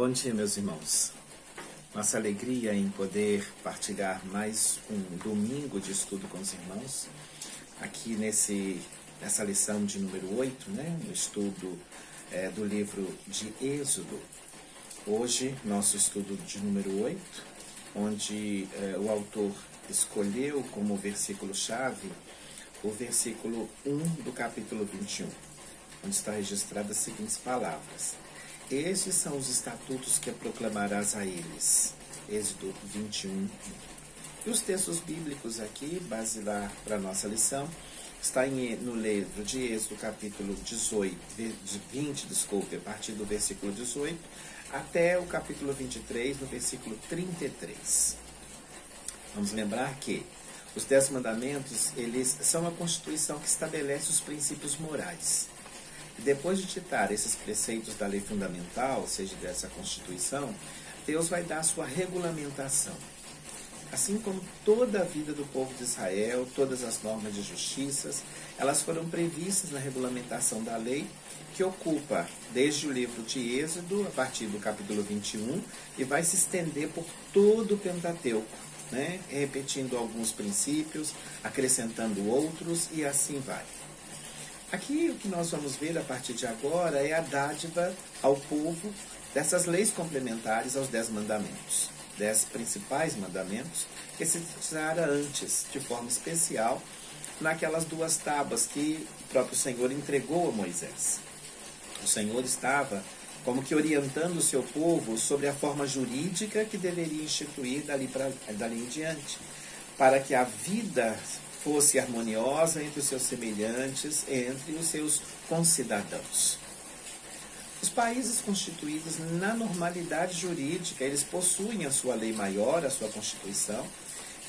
Bom dia, meus irmãos. Nossa alegria em poder partilhar mais um domingo de estudo com os irmãos, aqui nessa lição de número 8, no estudo do livro de Êxodo. Hoje, nosso estudo de número 8, onde o autor escolheu como versículo-chave o versículo 1 do capítulo 21, onde está registradas as seguintes palavras: Estes são os estatutos que proclamarás a eles. Êxodo 21. E os textos bíblicos aqui, basilar para a nossa lição, está no livro de Êxodo, capítulo 20, a partir do versículo 18, até o capítulo 23, no versículo 33. Vamos lembrar que os 10 mandamentos, eles são a Constituição que estabelece os princípios morais. Depois de ditar esses preceitos da lei fundamental, ou seja, dessa Constituição, Deus vai dar a sua regulamentação. Assim como toda a vida do povo de Israel, todas as normas de justiças, elas foram previstas na regulamentação da lei, que ocupa desde o livro de Êxodo, a partir do capítulo 21, e vai se estender por todo o Pentateuco, repetindo alguns princípios, acrescentando outros, e assim vai. Aqui o que nós vamos ver a partir de agora é a dádiva ao povo dessas leis complementares aos 10 mandamentos. 10 principais mandamentos que se citara antes, de forma especial, naquelas 2 tábuas que o próprio Senhor entregou a Moisés. O Senhor estava como que orientando o seu povo sobre a forma jurídica que deveria instituir dali em diante, para que a vida fosse harmoniosa entre os seus semelhantes, entre os seus concidadãos. Os países constituídos na normalidade jurídica, eles possuem a sua lei maior, a sua Constituição,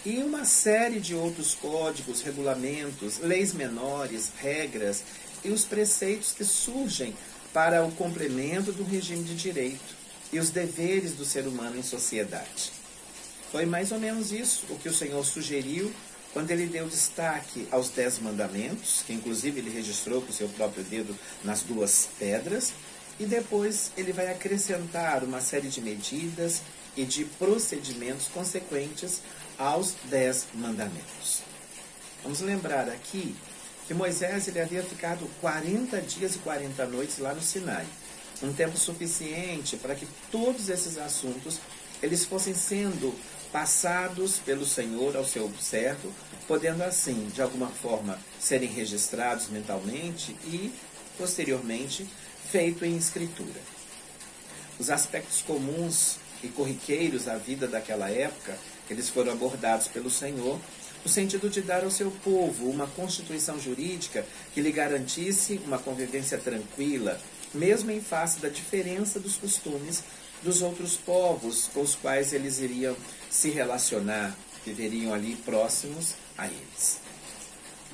e uma série de outros códigos, regulamentos, leis menores, regras e os preceitos que surgem para o complemento do regime de direito e os deveres do ser humano em sociedade. Foi mais ou menos isso o que o Senhor sugeriu quando ele deu destaque aos 10 mandamentos, que inclusive ele registrou com o seu próprio dedo nas 2 pedras, e depois ele vai acrescentar uma série de medidas e de procedimentos consequentes aos 10 mandamentos. Vamos lembrar aqui que Moisés ele havia ficado 40 dias e 40 noites lá no Sinai, um tempo suficiente para que todos esses assuntos eles fossem sendo passados pelo Senhor ao seu servo, podendo assim, de alguma forma, serem registrados mentalmente e, posteriormente, feito em escritura. Os aspectos comuns e corriqueiros da vida daquela época, eles foram abordados pelo Senhor, no sentido de dar ao seu povo uma constituição jurídica que lhe garantisse uma convivência tranquila, mesmo em face da diferença dos costumes dos outros povos com os quais eles iriam se relacionar, viveriam ali próximos a eles.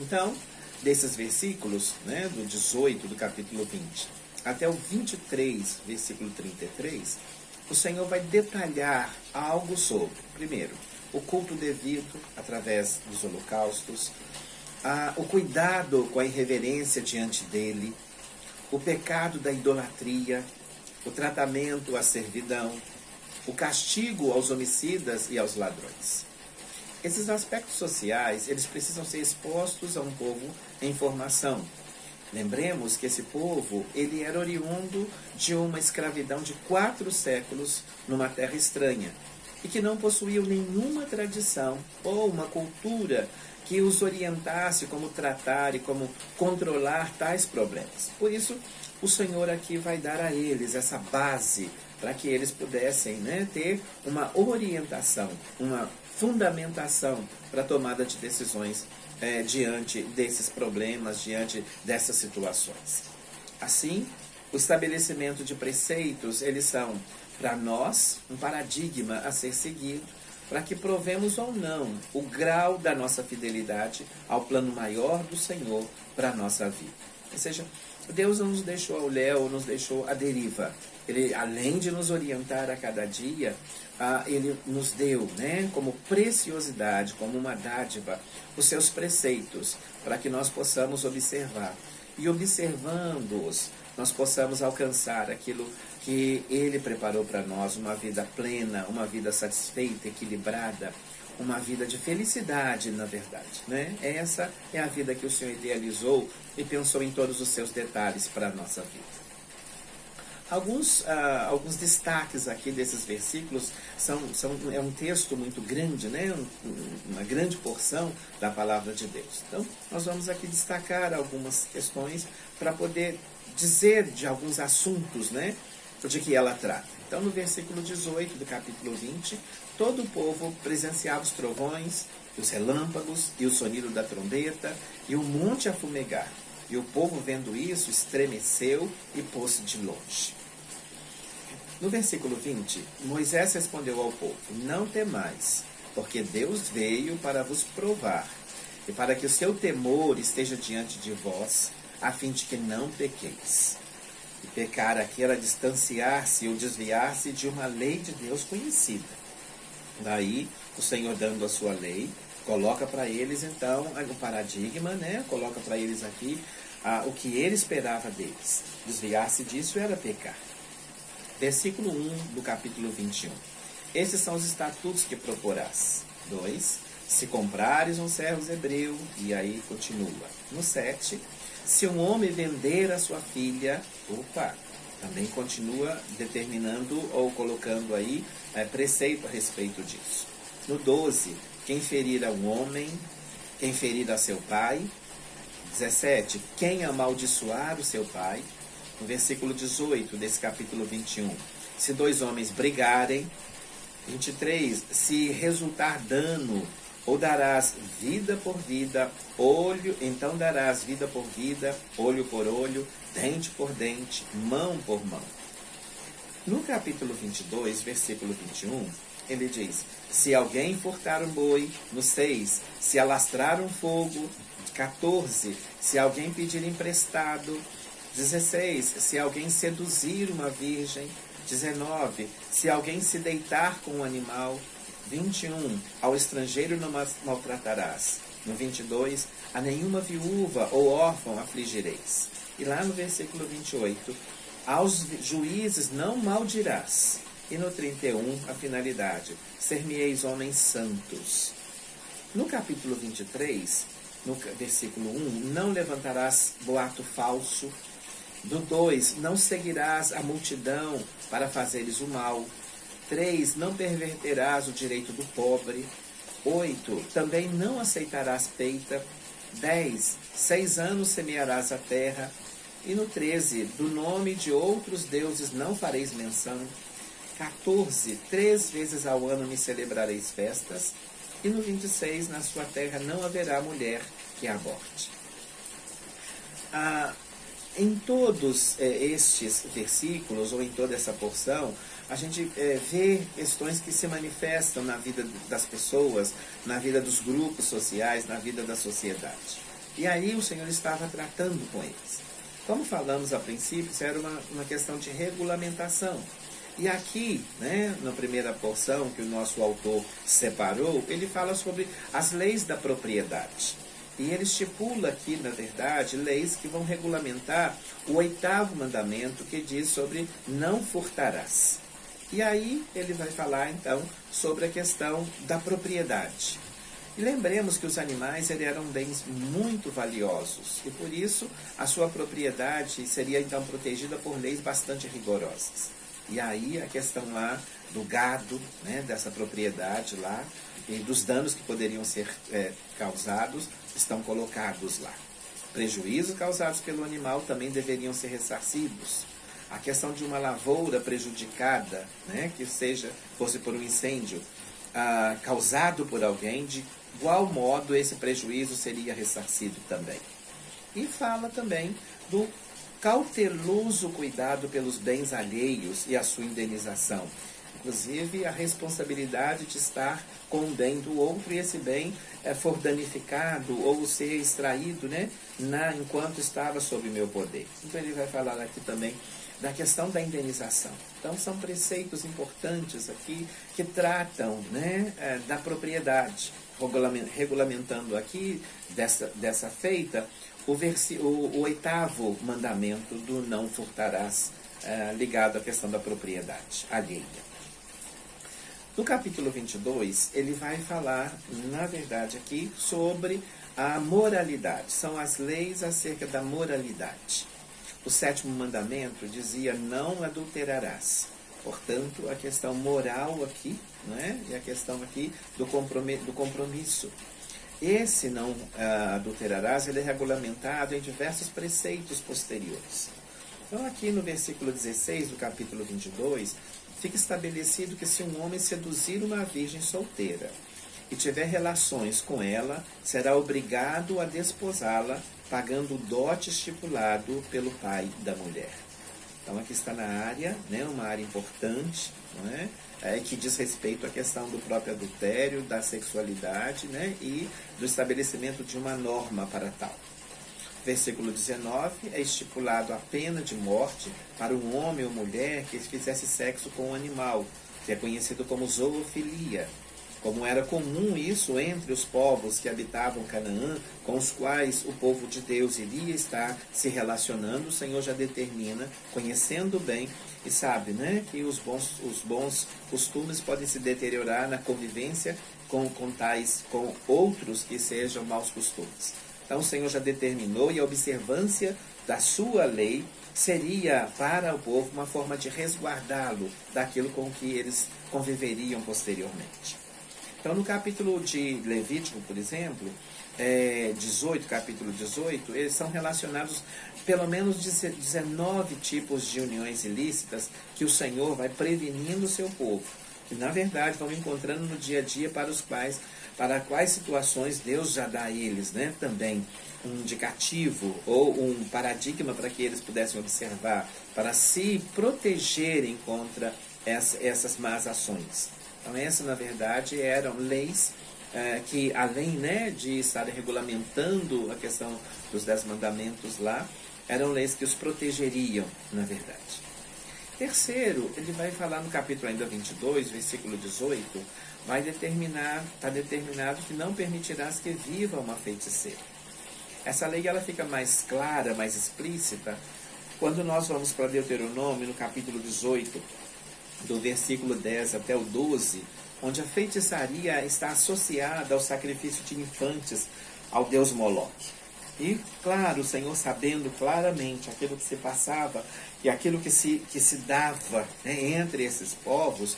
Então, desses versículos, do 18 do capítulo 20 até o 23, versículo 33, o Senhor vai detalhar algo sobre, primeiro, o culto devido através dos holocaustos, o cuidado com a irreverência diante dele, o pecado da idolatria, o tratamento à servidão, o castigo aos homicidas e aos ladrões. Esses aspectos sociais, eles precisam ser expostos a um povo em formação. Lembremos que esse povo, ele era oriundo de uma escravidão de 4 séculos numa terra estranha e que não possuíam nenhuma tradição ou uma cultura que os orientasse como tratar e como controlar tais problemas. Por isso, o Senhor aqui vai dar a eles essa base para que eles pudessem ter uma orientação, uma fundamentação para a tomada de decisões diante desses problemas, diante dessas situações. Assim, o estabelecimento de preceitos, eles são, para nós, um paradigma a ser seguido, para que provemos ou não o grau da nossa fidelidade ao plano maior do Senhor para a nossa vida. Ou seja, Deus não nos deixou ao léu, nos deixou à deriva. Ele, além de nos orientar a cada dia, Ele nos deu, como preciosidade, como uma dádiva, os seus preceitos, para que nós possamos observar. E observando-os, nós possamos alcançar aquilo que Ele preparou para nós, uma vida plena, uma vida satisfeita, equilibrada, uma vida de felicidade, na verdade, né? Essa é a vida que o Senhor idealizou e pensou em todos os seus detalhes para a nossa vida. Alguns destaques aqui desses versículos é um texto muito grande, né? Uma grande porção da palavra de Deus. Então, nós vamos aqui destacar algumas questões para poder dizer de alguns assuntos, né? De que ela trata. Então, no versículo 18 do capítulo 20, todo o povo presenciava os trovões, os relâmpagos e o sonido da trombeta e o monte a fumegar. E o povo, vendo isso, estremeceu e pôs-se de longe. No versículo 20, Moisés respondeu ao povo: não temais, porque Deus veio para vos provar, e para que o seu temor esteja diante de vós, a fim de que não pequeis. E pecar aqui era distanciar-se ou desviar-se de uma lei de Deus conhecida. Daí, o Senhor, dando a sua lei, coloca para eles, então, o paradigma, né? Coloca para eles aqui o que ele esperava deles. Desviar-se disso era pecar. Versículo 1 do capítulo 21. Esses são os estatutos que proporás. 2. Se comprares um servo hebreu, e aí continua. No 7. Se um homem vender a sua filha, também continua determinando ou colocando aí preceito a respeito disso. No 12. Quem ferir a um homem, quem ferir a seu pai. 17. Quem amaldiçoar o seu pai. No versículo 18 desse capítulo 21. Se dois homens brigarem. 23. Se resultar dano, ou darás vida por vida, então darás vida por vida, olho por olho, dente por dente, mão por mão. No capítulo 22, versículo 21, ele diz: se alguém furtar um boi. No 6, se alastrar um fogo. 14, se alguém pedir emprestado. 16, se alguém seduzir uma virgem. 19, se alguém se deitar com um animal. 21, ao estrangeiro não maltratarás. No 22, a nenhuma viúva ou órfão afligireis. E lá no versículo 28, aos juízes não maldirás. E no 31, a finalidade, ser-me-eis homens santos. No capítulo 23, no versículo 1, não levantarás boato falso. No 2, não seguirás a multidão para fazeres o mal. 3, não perverterás o direito do pobre. 8, também não aceitarás peita. 10, 6 anos semearás a terra. E no 13, do nome de outros deuses não fareis menção. 14, 3 vezes ao ano me celebrareis festas. E no 26, na sua terra não haverá mulher que aborte. Em todos estes versículos, ou em toda essa porção, a gente vê questões que se manifestam na vida das pessoas, na vida dos grupos sociais, na vida da sociedade. E aí o Senhor estava tratando com eles. Como falamos a princípio, isso era uma questão de regulamentação. E aqui, né, na primeira porção que o nosso autor separou, ele fala sobre as leis da propriedade. E ele estipula aqui, na verdade, leis que vão regulamentar o 8º mandamento, que diz sobre não furtarás. E aí ele vai falar, então, sobre a questão da propriedade. E lembremos que os animais eram bens muito valiosos, e por isso a sua propriedade seria, então, protegida por leis bastante rigorosas. E aí a questão lá do gado, né, dessa propriedade lá, e dos danos que poderiam ser causados, estão colocados lá. Prejuízos causados pelo animal também deveriam ser ressarcidos. A questão de uma lavoura prejudicada, né, que fosse por um incêndio causado por alguém, de igual modo esse prejuízo seria ressarcido também. E fala também do cauteloso cuidado pelos bens alheios e a sua indenização. Inclusive, a responsabilidade de estar com o bem do outro e esse bem for danificado ou ser extraído, né, enquanto estava sob meu poder. Então, ele vai falar aqui também da questão da indenização. Então, são preceitos importantes aqui que tratam, né, da propriedade, regulamentando aqui, dessa feita, o oitavo mandamento do não furtarás, ligado à questão da propriedade alheia. No capítulo 22, ele vai falar, na verdade, aqui sobre a moralidade. São as leis acerca da moralidade. O sétimo mandamento dizia: não adulterarás. Portanto, a questão moral aqui, né? E a questão aqui do compromisso. Esse não adulterarás, ele é regulamentado em diversos preceitos posteriores. Então, aqui no versículo 16 do capítulo 22, fica estabelecido que se um homem seduzir uma virgem solteira e tiver relações com ela, será obrigado a desposá-la, pagando o dote estipulado pelo pai da mulher. Então aqui está na área, né, uma área importante, não é? Que diz respeito à questão do próprio adultério, da sexualidade, né, e do estabelecimento de uma norma para tal. Versículo 19, é estipulado a pena de morte para um homem ou mulher que fizesse sexo com um animal, que é conhecido como zoofilia. Como era comum isso entre os povos que habitavam Canaã, com os quais o povo de Deus iria estar se relacionando, o Senhor já determina, conhecendo bem, e sabe, né, que os bons costumes podem se deteriorar na convivência com outros que sejam maus costumes. Então o Senhor já determinou, e a observância da sua lei seria para o povo uma forma de resguardá-lo daquilo com que eles conviveriam posteriormente. Então no capítulo de Levítico, por exemplo, capítulo 18, eles são relacionados pelo menos 19 tipos de uniões ilícitas que o Senhor vai prevenindo o seu povo. Que na verdade vão encontrando no dia a dia para quais situações Deus já dá a eles, né, também um indicativo ou um paradigma para que eles pudessem observar, para se protegerem contra essas más ações. Então essas na verdade eram leis que além, né, de estarem regulamentando a questão dos 10 mandamentos lá, eram leis que os protegeriam, na verdade. Terceiro, ele vai falar no capítulo ainda 22, versículo 18, está determinado que não permitirás que viva uma feiticeira. Essa lei ela fica mais clara, mais explícita, quando nós vamos para Deuteronômio, no capítulo 18, do versículo 10 até o 12, onde a feitiçaria está associada ao sacrifício de infantes ao deus Moloque. E, claro, o Senhor sabendo claramente aquilo que se passava e aquilo que se dava, né, entre esses povos,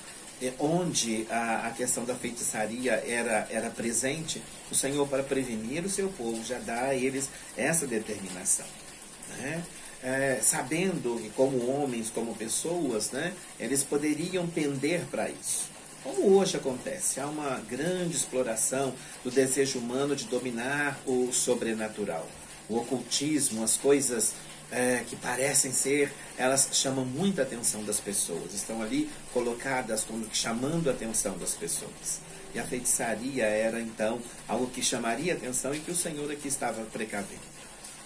onde a questão da feitiçaria era presente, o Senhor, para prevenir o seu povo, já dá a eles essa determinação, né? Sabendo que como homens, como pessoas, né, eles poderiam pender para isso. Como hoje acontece, há uma grande exploração do desejo humano de dominar o sobrenatural. O ocultismo, as coisas que parecem ser, elas chamam muita atenção das pessoas, estão ali colocadas como chamando a atenção das pessoas. E a feitiçaria era então algo que chamaria a atenção e que o Senhor aqui estava precavendo.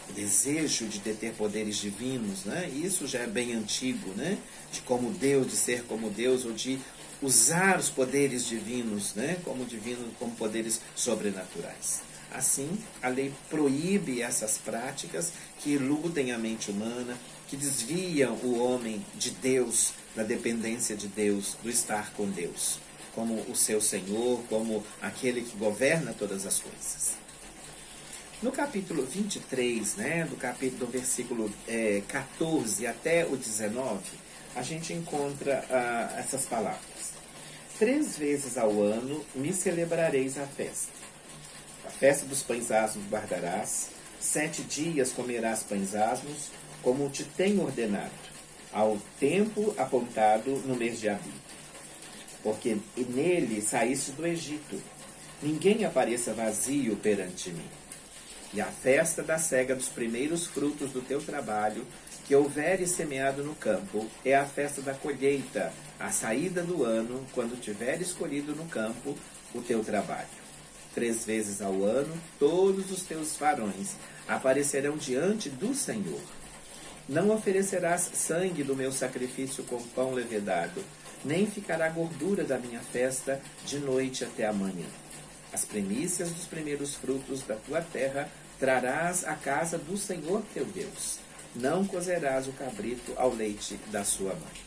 O desejo de ter poderes divinos, né? Isso já é bem antigo, né? De como Deus, de ser como Deus, ou de usar os poderes divinos, né? Como poderes sobrenaturais. Assim, a lei proíbe essas práticas que iludem a mente humana, que desviam o homem de Deus, da dependência de Deus, do estar com Deus, como o seu Senhor, como aquele que governa todas as coisas. No capítulo 23, né, do versículo 14 até o 19, a gente encontra essas palavras. 3 vezes ao ano me celebrareis a festa. A festa dos pães asmos guardarás, 7 dias comerás pães asmos, como te tenho ordenado, ao tempo apontado no mês de Abib. Porque nele saíste do Egito, ninguém apareça vazio perante mim. E a festa da cega dos primeiros frutos do teu trabalho, que houveres semeado no campo, é a festa da colheita, a saída do ano, quando tiveres colhido no campo o teu trabalho. 3 vezes ao ano, todos os teus varões aparecerão diante do Senhor. Não oferecerás sangue do meu sacrifício com pão levedado, nem ficará gordura da minha festa de noite até a manhã. As primícias dos primeiros frutos da tua terra trarás à casa do Senhor teu Deus. Não cozerás o cabrito ao leite da sua mãe.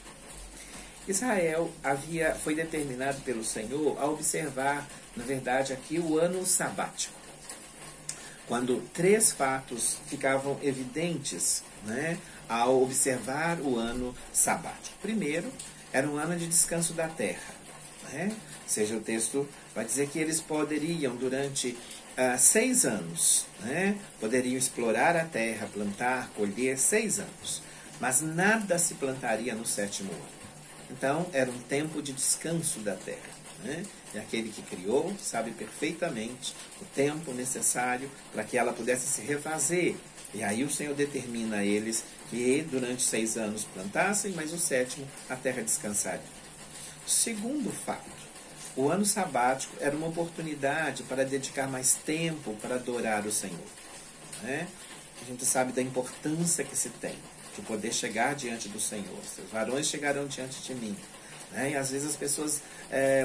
Israel foi determinado pelo Senhor a observar, na verdade, aqui o ano sabático. Quando 3 fatos ficavam evidentes, né, ao observar o ano sabático. Primeiro, era um ano de descanso da terra. Né? Ou seja, o texto vai dizer que eles poderiam, durante 6 anos, né, poderiam explorar a terra, plantar, colher 6 anos. Mas nada se plantaria no 7º ano. Então, era um tempo de descanso da terra. Né? E aquele que criou sabe perfeitamente o tempo necessário para que ela pudesse se refazer. E aí o Senhor determina a eles que durante 6 anos plantassem, mas o 7º a terra descansaria. Segundo fato, o ano sabático era uma oportunidade para dedicar mais tempo para adorar o Senhor. Né? A gente sabe da importância que se tem de poder chegar diante do Senhor. Seus varões chegarão diante de mim. Né? E às vezes as pessoas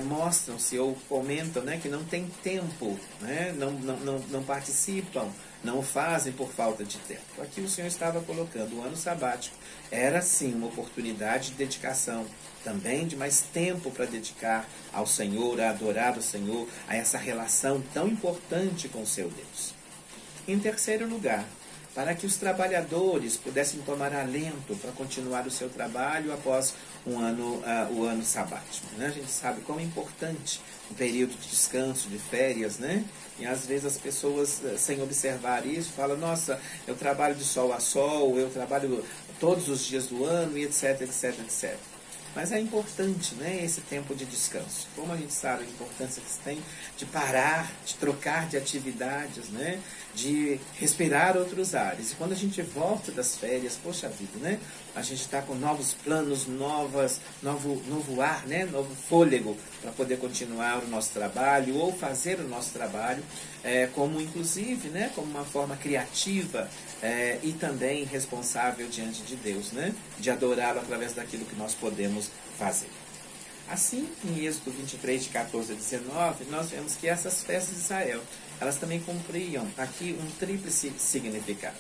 mostram-se ou comentam, né, que não tem tempo, né? não participam, não o fazem por falta de tempo. Aqui o Senhor estava colocando o ano sabático. Era sim uma oportunidade de dedicação, também de mais tempo para dedicar ao Senhor, a adorar o Senhor, a essa relação tão importante com o seu Deus. Em terceiro lugar, para que os trabalhadores pudessem tomar alento para continuar o seu trabalho após o ano sabático. Né? A gente sabe como é importante o período de descanso, de férias, né? E às vezes as pessoas, sem observar isso, falam, nossa, eu trabalho de sol a sol, eu trabalho todos os dias do ano, e etc, etc, etc. Mas é importante, né, esse tempo de descanso. Como a gente sabe a importância que se tem de parar, de trocar de atividades, né, de respirar outros ares. E quando a gente volta das férias, poxa vida, né, a gente está com novos planos, novo ar, né, novo fôlego para poder continuar o nosso trabalho ou fazer o nosso trabalho, como inclusive, né, como uma forma criativa e também responsável diante de Deus, né, de adorá-lo através daquilo que nós podemos fazer. Assim, em Êxodo 23, de 14 a 19, nós vemos que essas festas de Israel, elas também cumpriam aqui um tríplice significado.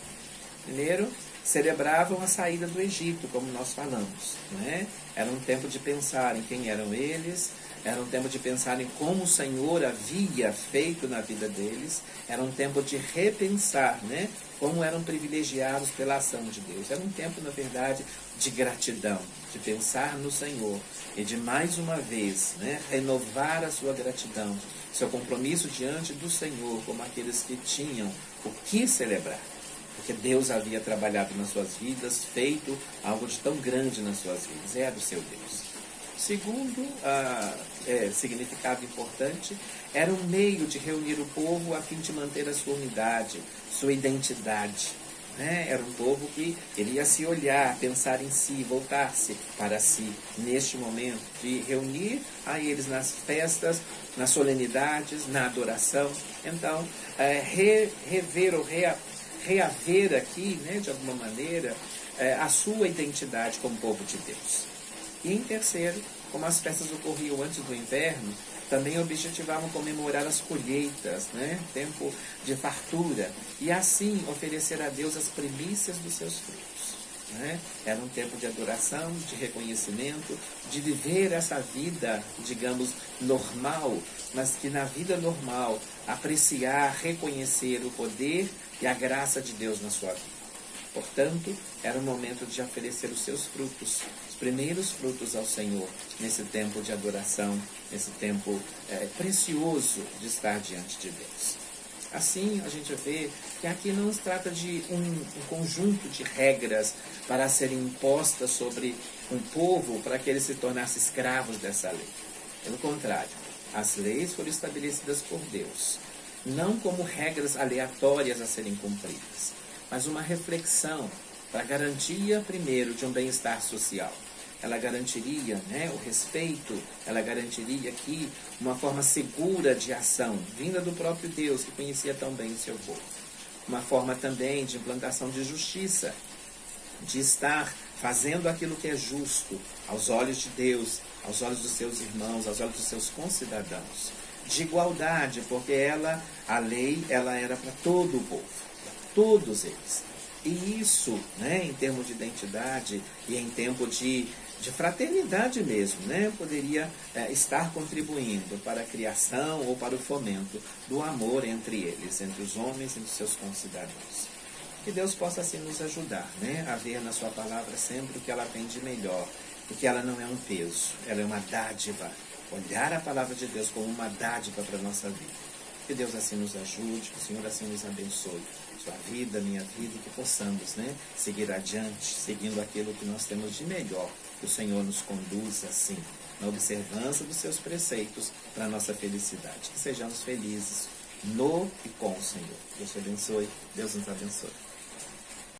Primeiro, celebravam a saída do Egito, como nós falamos. Né? Era um tempo de pensar em quem eram eles, era um tempo de pensar em como o Senhor havia feito na vida deles, era um tempo de repensar, né? Como eram privilegiados pela ação de Deus. Era um tempo, na verdade, de gratidão, de pensar no Senhor e de, mais uma vez, né, renovar a sua gratidão, seu compromisso diante do Senhor, como aqueles que tinham o que celebrar. Porque Deus havia trabalhado nas suas vidas, feito algo de tão grande nas suas vidas. É do seu Deus. Segundo significado importante, era um meio de reunir o povo a fim de manter a sua unidade, sua identidade. Né? Era um povo que queria se olhar, pensar em si, voltar-se para si, neste momento, de reunir a eles nas festas, nas solenidades, na adoração. Então, rever ou reaver aqui, né, de alguma maneira, a sua identidade como povo de Deus. E em terceiro, como as festas ocorriam antes do inverno, também objetivavam comemorar as colheitas, né? Tempo de fartura, e assim oferecer a Deus as primícias dos seus frutos. Né? Era um tempo de adoração, de reconhecimento, de viver essa vida, digamos, normal, mas que na vida normal apreciar, reconhecer o poder e a graça de Deus na sua vida. Portanto, era o momento de oferecer os seus frutos, os primeiros frutos ao Senhor, nesse tempo de adoração, nesse tempo precioso de estar diante de Deus. Assim, a gente vê que aqui não se trata de um conjunto de regras para serem impostas sobre um povo para que eles se tornassem escravos dessa lei. Pelo contrário, as leis foram estabelecidas por Deus, não como regras aleatórias a serem cumpridas, mas uma reflexão para a garantia, primeiro, de um bem-estar social. Ela garantiria, né, o respeito, ela garantiria aqui uma forma segura de ação, vinda do próprio Deus, que conhecia tão bem o seu povo. Uma forma também de implantação de justiça, de estar fazendo aquilo que é justo aos olhos de Deus, aos olhos dos seus irmãos, aos olhos dos seus concidadãos. De igualdade, porque a lei, ela era para todo o povo. todos eles. E isso, né, em termos de identidade e em tempo de fraternidade mesmo, né, poderia estar contribuindo para a criação ou para o fomento do amor entre eles, entre os homens e os seus concidadãos. Que Deus possa assim nos ajudar, né, a ver na sua palavra sempre o que ela tem de melhor, porque ela não é um peso, ela é uma dádiva. Olhar a palavra de Deus como uma dádiva para a nossa vida. Que Deus assim nos ajude, que o Senhor assim nos abençoe. Sua vida, minha vida, e que possamos, né, seguir adiante, seguindo aquilo que nós temos de melhor. Que o Senhor nos conduza assim, na observância dos seus preceitos, para a nossa felicidade. Que sejamos felizes no e com o Senhor. Deus te abençoe, Deus nos abençoe.